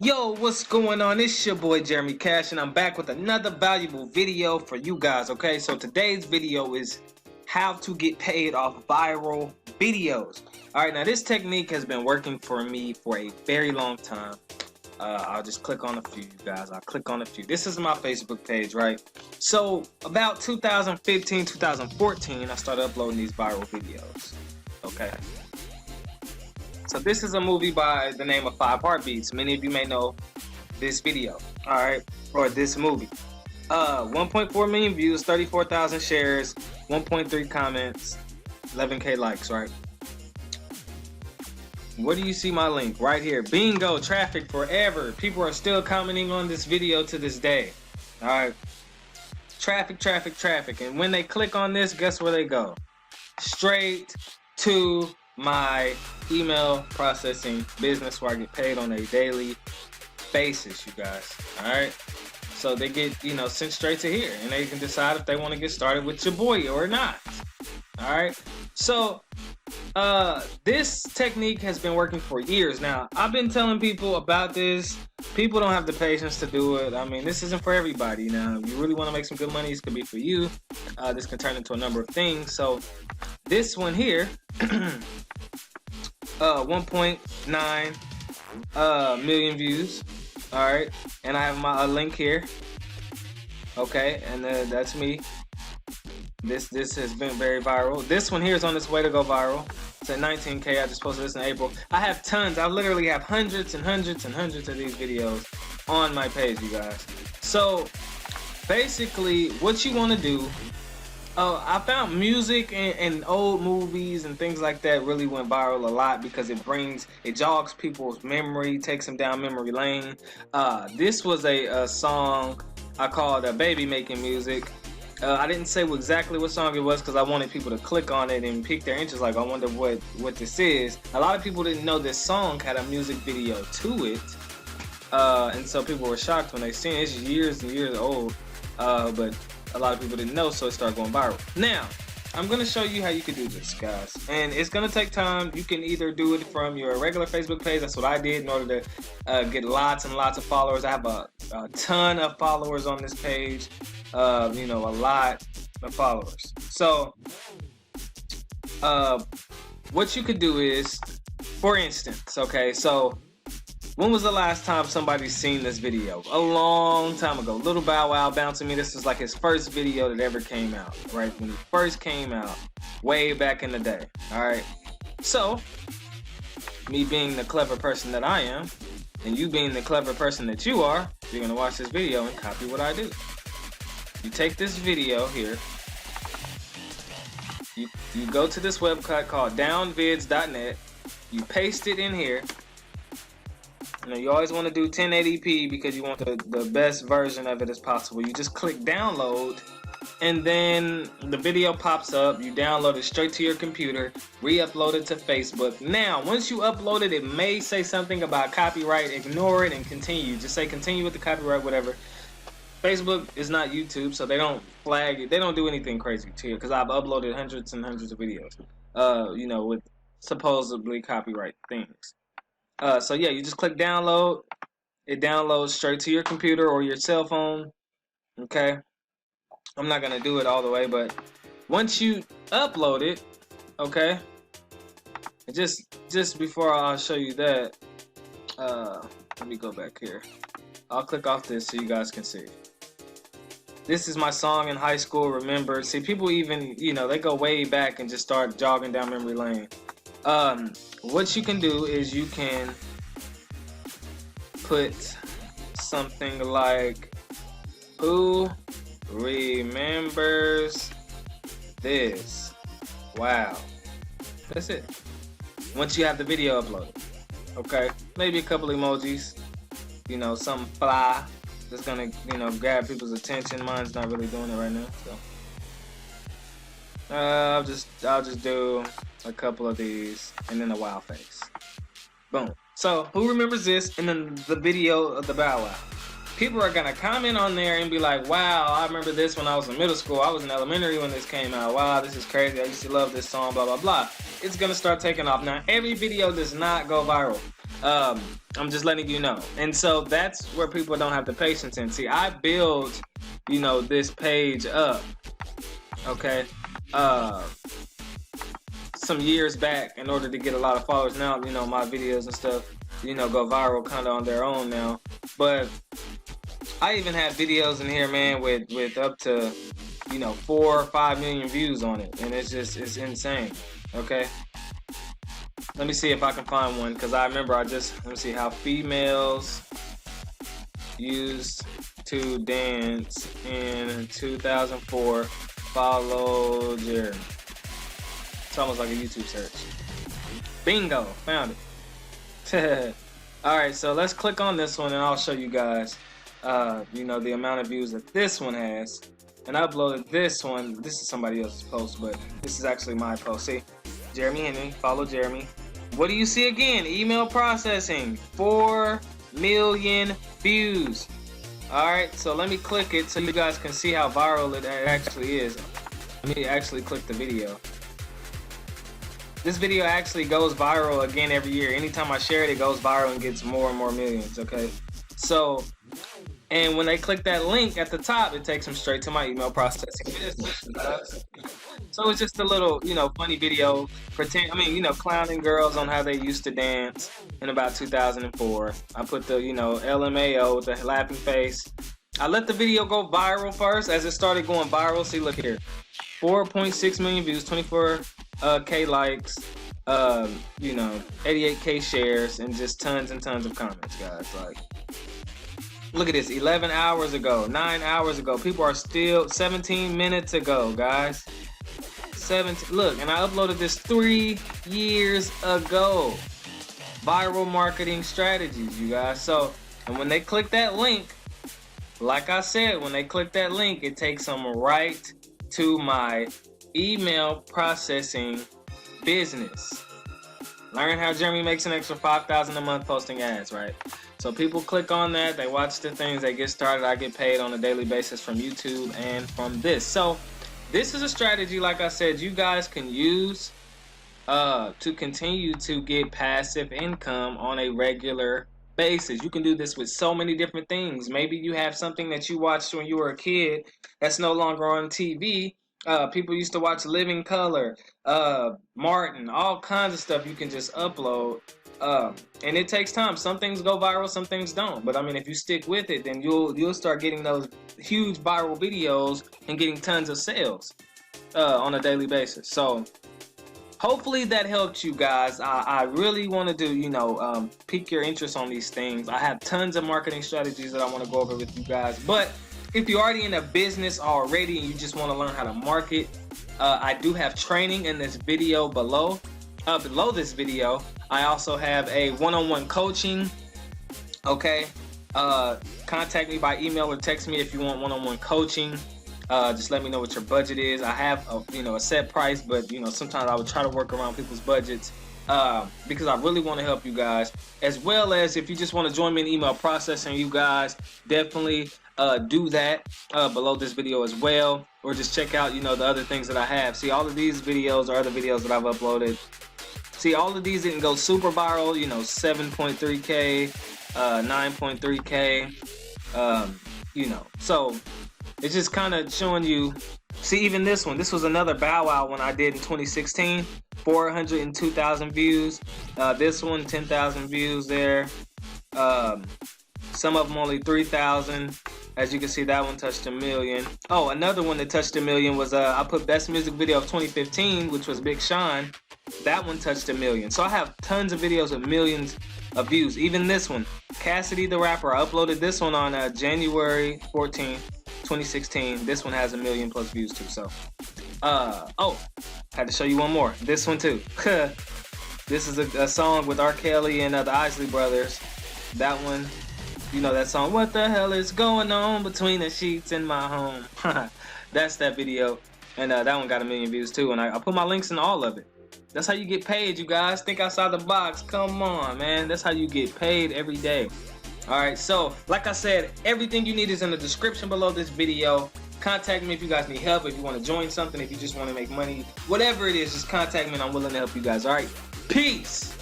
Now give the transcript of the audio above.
Yo, what's going on? It's your boy Jeremy Cash, and I'm back with another valuable video for you guys, okay? So today's video is how to get paid off viral videos. Alright, now this technique has been working for me for a very long time. I'll just click on a few, you guys. I'll click on a few. This is my Facebook page, right? So about 2015, 2014, I started uploading these viral videos, okay? So this is a movie by the name of 5 Heartbeats. Many of you may know this video, all right, or this movie. 1.4 million views, 34,000 shares, 1.3 comments, 11K likes, right? Where do you see my link? Right here. Bingo, traffic forever. People are still commenting on this video to this day. All right. Traffic, traffic, traffic. And when they click on this, guess where they go? Straight to my email processing business where I get paid on a daily basis, you guys. All right. So they get, you know, sent straight to here, and they can decide if they want to get started with your boy or not. All right. So this technique has been working for years now. I've been telling people about this. People don't have the patience to do it. I mean, this isn't for everybody. Now, if you really want to make some good money, this could be for you. This can turn into a number of things. So this one here, 1.9 million views. All right, and I have my link here. Okay, and that's me. This has been very viral. This one here is on its way to go viral. It's at 19K. I just posted this in April. I have tons. I literally have hundreds and hundreds and hundreds of these videos on my page, you guys. So basically, what you want to do, I found music and old movies and things like that really went viral a lot because it jogs people's memory, takes them down memory lane. This was a song I called Baby Making Music. I didn't say exactly what song it was because I wanted people to click on it and pique their interest, like I wonder what this is. A lot of people didn't know this song had a music video to it, and so people were shocked when they seen it. It's years and years old, but a lot of people didn't know, so it started going viral. Now, I'm going to show you how you can do this, guys, and it's going to take time. You can either do it from your regular Facebook page. That's what I did in order to get lots and lots of followers. I have a ton of followers on this page. You know, a lot of followers. So what you could do is, for instance, okay, so when was the last time somebody seen this video? A long time ago. Little Bow Wow bouncing me. This was like his first video that ever came out, right? When he first came out, way back in the day. All right. So me being the clever person that I am, and you being the clever person that you are, you're gonna watch this video and copy what I do. You take this video here, you go to this website called downvids.net, you paste it in here. You know, you always want to do 1080p because you want the best version of it as possible. You just click download, and then the video pops up. You download it straight to your computer, re-upload it to Facebook. Now, once you upload it, it may say something about copyright. Ignore it and continue. Just say continue with the copyright, whatever. Facebook is not YouTube, so they don't flag it. They don't do anything crazy to you because I've uploaded hundreds and hundreds of videos, you know, with supposedly copyright things. So yeah, you just click download. It downloads straight to your computer or your cell phone. Okay. I'm not gonna do it all the way, but once you upload it, okay. And just before I'll show you that, let me go back here. I'll click off this so you guys can see. This is my song in high school, Remember. See, people even, you know, they go way back and just start jogging down memory lane. What you can do is you can put something like, who remembers this? Wow. That's it. Once you have the video uploaded. Okay? Maybe a couple emojis. You know, something fly that's gonna, you know, grab people's attention. Mine's not really doing it right now, so I'll just do a couple of these and then a wow face. Boom. So who remembers this? And then the video of the Bow Wow. People are gonna comment on there and be like, wow, I remember this when I was in middle school. I was in elementary when this came out. Wow, this is crazy. I used to love this song, blah, blah, blah. It's gonna start taking off. Now, every video does not go viral. I'm just letting you know. And so that's where people don't have the patience in. See, I build, you know, this page up, okay, some years back in order to get a lot of followers. Now, you know, my videos and stuff, you know, go viral kind of on their own now. But I even have videos in here, man, with up to, you know, 4 or 5 million views on it, and it's insane. Okay, let me see if I can find one, because I remember let me see how females used to dance in 2004. Follow Jeremy. It's almost like a YouTube search. Bingo, found it. All right, so let's click on this one, and I'll show you guys, you know, the amount of views that this one has. And I uploaded this one. This is somebody else's post, but this is actually my post. See, Jeremy Henry, follow Jeremy. What do you see again? Email processing, 4 million views. All right, so let me click it so you guys can see how viral it actually is. Let me actually click the video. This video actually goes viral again every year. Anytime I share it, it goes viral and gets more and more millions, okay? So, and when they click that link at the top, it takes them straight to my email processing. So it's just a little, you know, funny video. You know, clowning girls on how they used to dance in about 2004. I put the, you know, LMAO with the laughing face. I let the video go viral first. As it started going viral, see, look here. 4.6 million views, 24K likes, you know, 88K shares, and just tons and tons of comments, guys. Like, look at this, 11 hours ago, 9 hours ago. People are still 17 minutes ago, guys. 17. Look, and I uploaded this 3 years ago. Viral marketing strategies, you guys. So, and when they click that link, like I said, when they click that link, it takes them right to my email processing business. Learn how Jeremy makes an extra $5,000 a month posting ads, right? So people click on that, they watch the things, they get started. I get paid on a daily basis from YouTube and from this. So this is a strategy, like I said, you guys can use to continue to get passive income on a regular basis. You can do this with so many different things. Maybe you have something that you watched when you were a kid that's no longer on TV. People used to watch Living Color, Martin, all kinds of stuff you can just upload. And it takes time. Some things go viral, some things don't. But I mean, if you stick with it, then you'll start getting those huge viral videos and getting tons of sales on a daily basis. So hopefully that helped you guys. I really want to do, you know, pique your interest on these things. I have tons of marketing strategies that I want to go over with you guys. But if you're already in a business already and you just want to learn how to market, I do have training in this video below. Below this video, I also have a one-on-one coaching. Okay, contact me by email or text me if you want one-on-one coaching. Just let me know what your budget is. I have a set price, but you know, sometimes I would try to work around people's budgets because I really want to help you guys. As well as if you just want to join me in email processing, you guys definitely do that below this video as well, or just check out, you know, the other things that I have. See, all of these videos are other videos that I've uploaded. See, all of these didn't go super viral, you know, 7.3K, 9.3K, you know. So it's just kind of showing you. See, even this one, this was another Bow Wow one I did in 2016, 402,000 views. This one, 10,000 views there. Some of them only 3,000. As you can see, that one touched 1 million. Oh, another one that touched 1 million was I put best music video of 2015, which was Big Sean. That one touched 1 million. So I have tons of videos with millions of views. Even this one, Cassidy the Rapper. I uploaded this one on January 14th, 2016. This one has 1 million plus views too. So, oh, had to show you one more. This one too. This is a song with R. Kelly and the Isley Brothers. That one. You know that song, what the hell is going on between the sheets in my home? That's that video. And that one got 1 million views too. And I put my links in all of it. That's how you get paid, you guys. Think outside the box. Come on, man. That's how you get paid every day. Alright, so like I said, everything you need is in the description below this video. Contact me if you guys need help, if you want to join something, if you just want to make money. Whatever it is, just contact me and I'm willing to help you guys. Alright, peace.